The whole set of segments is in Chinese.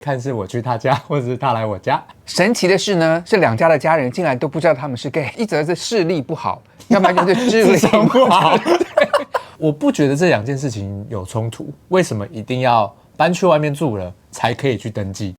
看是我去他家，或者是他来我家。神奇的是呢，这两家的家人竟然都不知道他们是 gay， 一则是视力不好，要不然就是智力不好。我不觉得这两件事情有冲突，为什么一定要搬去外面住了才可以去登记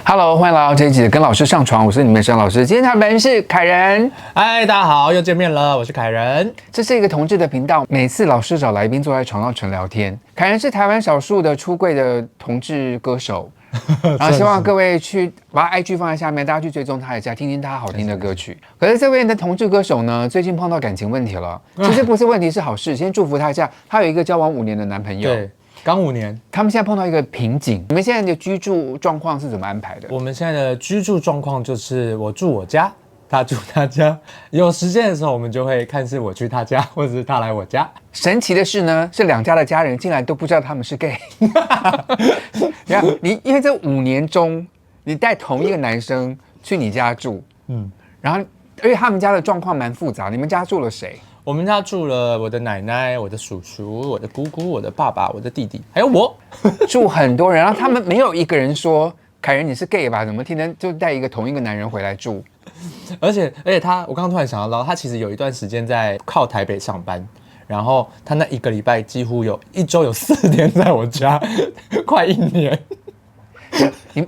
？Hello， 欢迎来到这一集的跟老师上床，我是你们的沈老师。今天他们是凯仁，嗨，大家好，又见面了，我是凯仁。这是一个同志的频道，每次老师找来宾坐在床上纯聊天。凯仁是台湾少数的出柜的同志歌手，然后希望各位去把 IG 放在下面，大家去追踪他一下，听听他好听的歌曲。可是这位的同志歌手呢，最近碰到感情问题了，其实不是问题，是好事，先祝福他一下，他有一个交往5年的男朋友。对。刚5年，他们现在碰到一个瓶颈。你们现在的居住状况是怎么安排的？我们现在的居住状况就是我住我家，他住他家。有时间的时候，我们就会看是我去他家，或者是他来我家。神奇的是呢，这两家的家人竟然都不知道他们是 gay。你因为这5年中，你带同一个男生去你家住，然后而且他们家的状况蛮复杂。你们家住了谁？我们家住了我的奶奶、我的叔叔、我的姑姑、我的爸爸、我的弟弟，还有我，住很多人。然后他们没有一个人说凯仁你是 gay 吧？怎么天天就带一个同一个男人回来住？而且我刚刚突然想到，他其实有一段时间在靠台北上班，然后他那1个礼拜几乎有1周有4天在我家，快1年。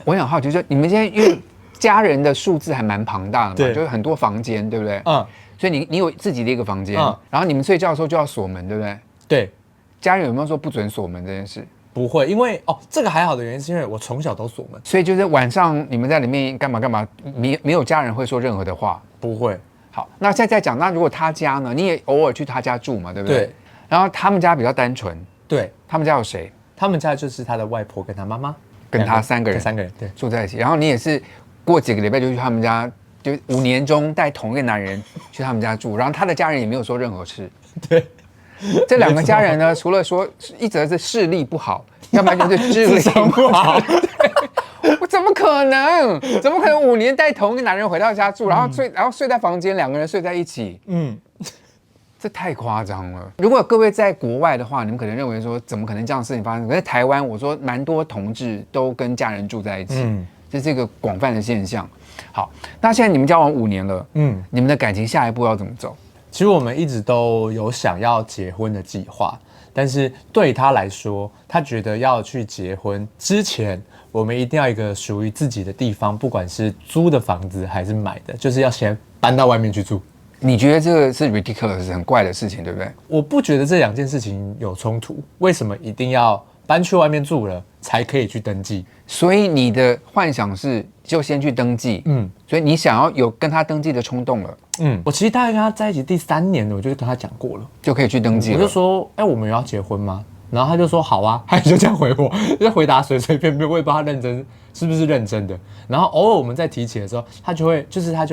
我想好奇，就是你们现在因为家人的数字还蛮庞大的嘛，就是很多房间，对不对？所以你有自己的一个房间，然后你们睡觉的时候就要锁门，对不对？对，家人有没有说不准锁门这件事？不会，因为这个还好的原因是因为我从小都锁门，所以就是晚上你们在里面干嘛，没有家人会说任何的话，不会。好，那现在再讲，那如果他家呢？你也偶尔去他家住嘛，对不对？对。然后他们家比较单纯，对，他们家有谁？他们家就是他的外婆跟他妈妈，跟他3个人对住在一起。然后你也是过几个礼拜就去他们家。就5年中带同一个男人去他们家住，然后他的家人也没有说任何事。对，这2个家人呢，除了说一则是视力不好，要不然就是智力不好。我怎么可能5年带同一个男人回到家住，然后睡在房间，2个人睡在一起？这太夸张了。如果各位在国外的话，你们可能认为说怎么可能这样的事情发生？可是台湾，我说蛮多同志都跟家人住在一起，这是一个广泛的现象。好，那现在你们交往5年了，你们的感情下一步要怎么走？其实我们一直都有想要结婚的计划，但是对他来说，他觉得要去结婚之前，我们一定要一个属于自己的地方，不管是租的房子还是买的，就是要先搬到外面去住。你觉得这个是 ridiculous 很怪的事情，对不对？我不觉得这两件事情有冲突，为什么一定要搬去外面住了才可以去登记？所以你的幻想是就先去登记，所以你想要有跟他登记的冲动了，我其实大概跟他在一起第3年了，我就跟他讲过了，就可以去登记了。我就说，我们有要结婚吗？然后他就说好啊，他就这样回我，就回答随随便便，我也不知道他认真是不是认真的。然后偶尔我们在提起的时候，他就会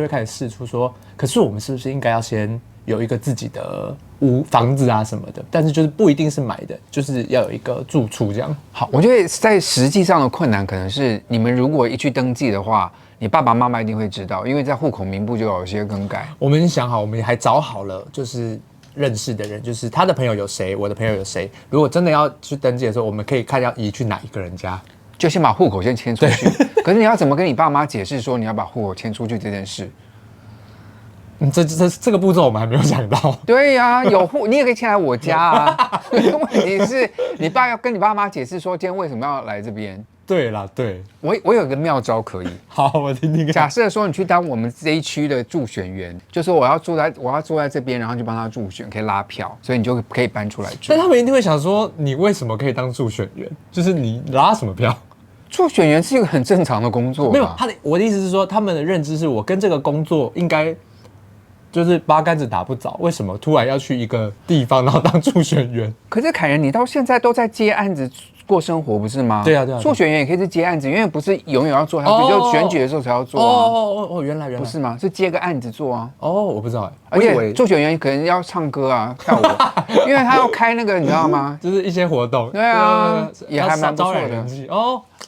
开始试出说，可是我们是不是应该要先有一个自己的房子啊什么的，但是就是不一定是买的，就是要有一个住处这样。好，我觉得在实际上的困难可能是你们如果一去登记的话，你爸爸妈妈一定会知道，因为在户口名簿就有些更改。我们想好，我们还找好了，就是认识的人，就是他的朋友有谁，我的朋友有谁。如果真的要去登记的时候，我们可以看要移去哪一个人家，就先把户口先迁出去。可是你要怎么跟你爸妈解释说你要把户口迁出去这件事？这个步骤我们还没有想到。对呀，你也可以迁来我家啊。问题是你爸要跟你爸妈解释说今天为什么要来这边。对啦，对，我有个妙招可以。好，我听听看。假设说你去当我们这一区的助选员，就说我要住在这边，然后就帮他助选，可以拉票，所以你就可以搬出来住。但他们一定会想说，你为什么可以当助选员？就是你拉什么票？助选员是一个很正常的工作吧。没有，我的意思是说，他们的认知是我跟这个工作应该就是八竿子打不着，为什么突然要去一个地方然后当助选员？可是凯仁，你到现在都在接案子过生活，不是吗？对啊。助选员也可以是接案子，因为不是永远要做，他就选举的时候才要做啊。原来不是吗？是接个案子做啊。我不知道而且助选员可能要唱歌啊、跳舞，因为他要开那个，你知道吗？就是一些活动。对啊，也还蛮不错的。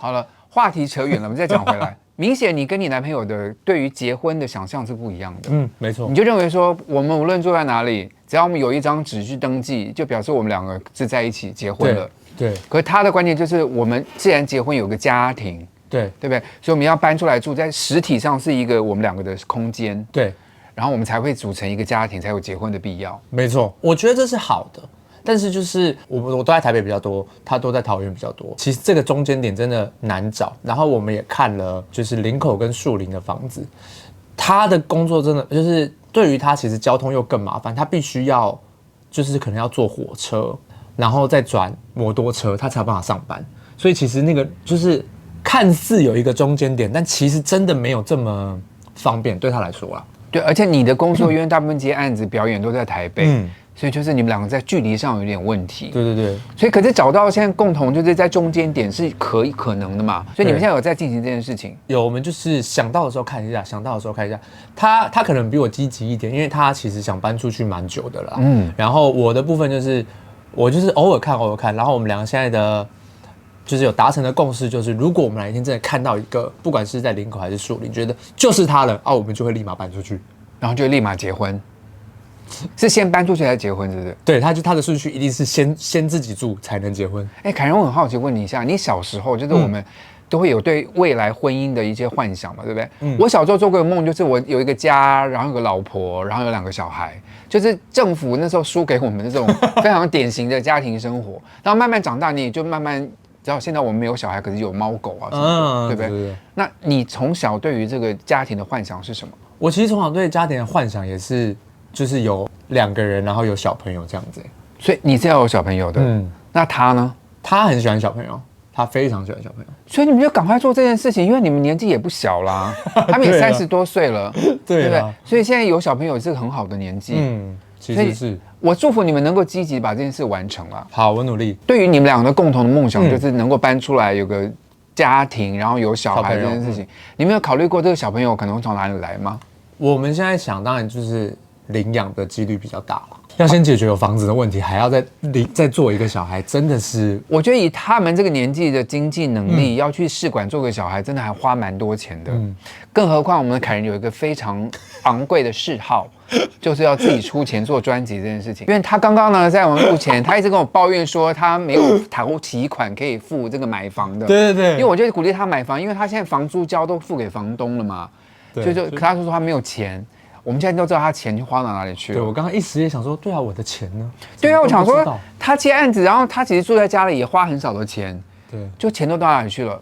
好了，话题扯远了，我们再讲回来。明显你跟你男朋友的对于结婚的想象是不一样的。没错。你就认为说，我们无论坐在哪里，只要我们有一张纸去登记，就表示我们两个是在一起结婚了。对。可是他的观念就是，我们既然结婚有个家庭，对不对？所以我们要搬出来住，在实体上是一个我们两个的空间。对。然后我们才会组成一个家庭，才有结婚的必要。没错，我觉得这是好的。但是就是我都在台北比较多，他都在桃园比较多。其实这个中间点真的难找。然后我们也看了，就是林口跟树林的房子，他的工作真的就是对于他其实交通又更麻烦，他必须要就是可能要坐火车，然后再转摩托车，他才有办法上班。所以其实那个就是看似有一个中间点，但其实真的没有这么方便对他来说啦。对，而且你的工作因为大部分接案子表演都在台北。所以就是你们两个在距离上有点问题。对。所以可是找到现在共同就是在中间点是可能的嘛？所以你们现在有在进行这件事情？有，我们就是想到的时候看一下，想到的时候看一下。他可能比我积极一点，因为他其实想搬出去蛮久的啦。然后我的部分就是我就是偶尔看。然后我们两个现在的就是有达成的共识，就是如果我们哪一天真的看到一个，不管是在林口还是树林，觉得就是他了啊，我们就会立马搬出去，然后就立马结婚。是先搬出去才结婚，是不是？对，他的顺序一定是先自己住才能结婚。凯仁，我很好奇问你一下，你小时候就是我们都会有对未来婚姻的一些幻想嘛，对不对？我小时候做过的梦就是我有一个家，然后有个老婆，然后有2个小孩，就是政府那时候输给我们的这种非常典型的家庭生活。然后慢慢长大，你也就慢慢知道，现在我们没有小孩，可是有猫狗啊什么的，对不对？那你从小对于这个家庭的幻想是什么？我其实从小对家庭的幻想也是。就是有2个人，然后有小朋友这样子，所以你是要有小朋友的。那他呢？他很喜欢小朋友，他非常喜欢小朋友，所以你们就赶快做这件事情，因为你们年纪也不小啦，他们也30多岁了，对不对？所以现在有小朋友是个很好的年纪。其实是我祝福你们能够积极把这件事完成了。好，我努力。对于你们两个的共同的梦想，就是能够搬出来有个家庭，然后有小孩这件事情，你们有考虑过这个小朋友可能会从哪里来吗？我们现在想，当然就是领养的几率比较大了。要先解决有房子的问题，还要再做一个小孩，真的是。我觉得以他们这个年纪的经济能力，要去试管做个小孩，真的还花蛮多钱的。更何况我们的凯仁有一个非常昂贵的嗜好，就是要自己出钱做专辑这件事情。因为他刚刚呢，在我们录前，他一直跟我抱怨说他没有讨期款可以付这个买房的。对。因为我就鼓励他买房，因为他现在房租交都付给房东了嘛。可他说他没有钱。我们现在都知道他钱花到哪里去了。对，我刚刚一时也想说，对啊，我的钱呢？对啊，我想说他接案子，然后他其实住在家里也花很少的钱，对，就钱都到哪里去了？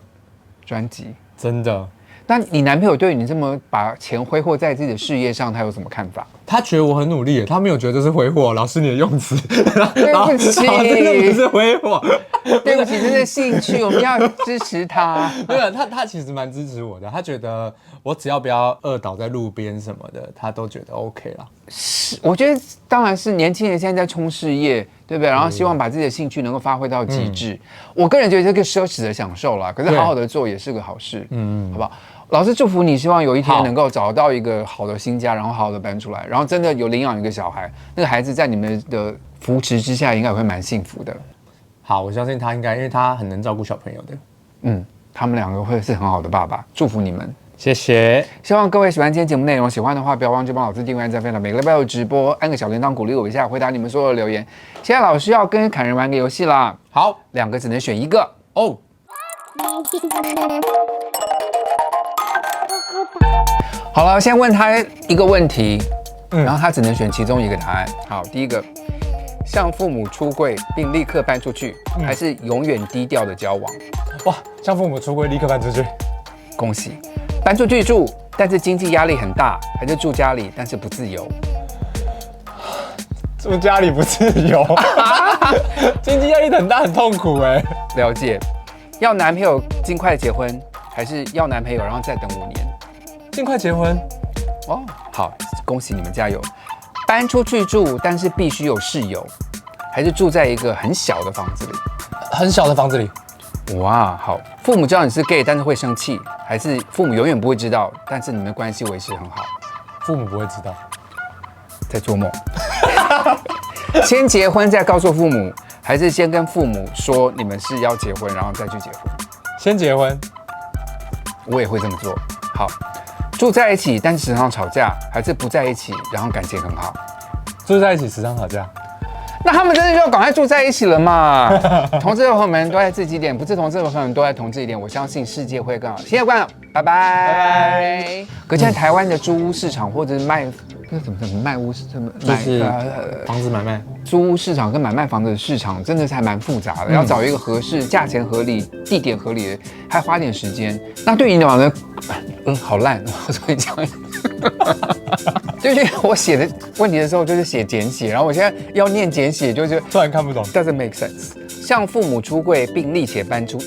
专辑，真的。那你男朋友对你这么把钱挥霍在自己的事业上，他有什么看法？他觉得我很努力，他没有觉得这是挥霍。老师，你的用词，对不起，这不是挥霍，对不起，这是兴趣，我们要支持他。没有，他其实蛮支持我的，他觉得我只要不要饿倒在路边什么的，他都觉得 OK 啦。是，我觉得当然是年轻人现在在冲事业，对不对？然后希望把自己的兴趣能够发挥到极致。我个人觉得这个奢侈的享受啦，可是好好的做也是个好事，好不好？老师祝福你，希望有一天能够找到一个好的新家，然后好好的搬出来，然后真的有领养一个小孩，那个孩子在你们的扶持之下，应该也会蛮幸福的。好，我相信他应该，因为他很能照顾小朋友的。他们2个会是很好的爸爸，祝福你们，谢谢。希望各位喜欢今天节目内容，喜欢的话不要忘记帮老师订阅、按赞、分享。每个礼拜有直播，按个小铃铛鼓励我一下，回答你们所有的留言。现在老师要跟凯仁玩个游戏啦，好，2个只能选一个哦。好了，先问他一个问题，然后他只能选其中一个答案。好，第一个，向父母出柜并立刻搬出去，还是永远低调的交往？哇，向父母出柜立刻搬出去，恭喜！搬出去住，但是经济压力很大，还是住家里但是不自由？住家里不自由，经济压力很大，很痛苦哎。了解。要男朋友尽快结婚，还是要男朋友然后再等5年？尽快结婚。哦，好，恭喜你们，加油！搬出去住，但是必须有室友，还是住在一个很小的房子里？很小的房子里。哇，好。父母知道你是 gay， 但是会生气，还是父母永远不会知道，但是你们的关系维持很好？父母不会知道。在做梦。先结婚再告诉父母，还是先跟父母说你们是要结婚，然后再去结婚？先结婚。我也会这么做。好，住在一起但是时常吵架，还是不在一起然后感情很好？住在一起时常吵架。那他们真的就要赶快住在一起了嘛？同志的朋友们都在自己点，不是同志的朋友们都在同志一点。我相信世界会更好。谢谢观众，拜拜。可现在台湾的租屋市场或者是卖怎么卖屋是怎么就是房子买卖，租屋市场跟买卖房子的市场真的是还蛮复杂的，要找一个合适、价钱合理、地点合理的，还花点时间。那对于你呢？好烂，我所以讲。就是我写的问题的时候，就是写简写，然后我现在要念简写，就是突然看不懂。doesn't make sense。向父母出柜并力且搬出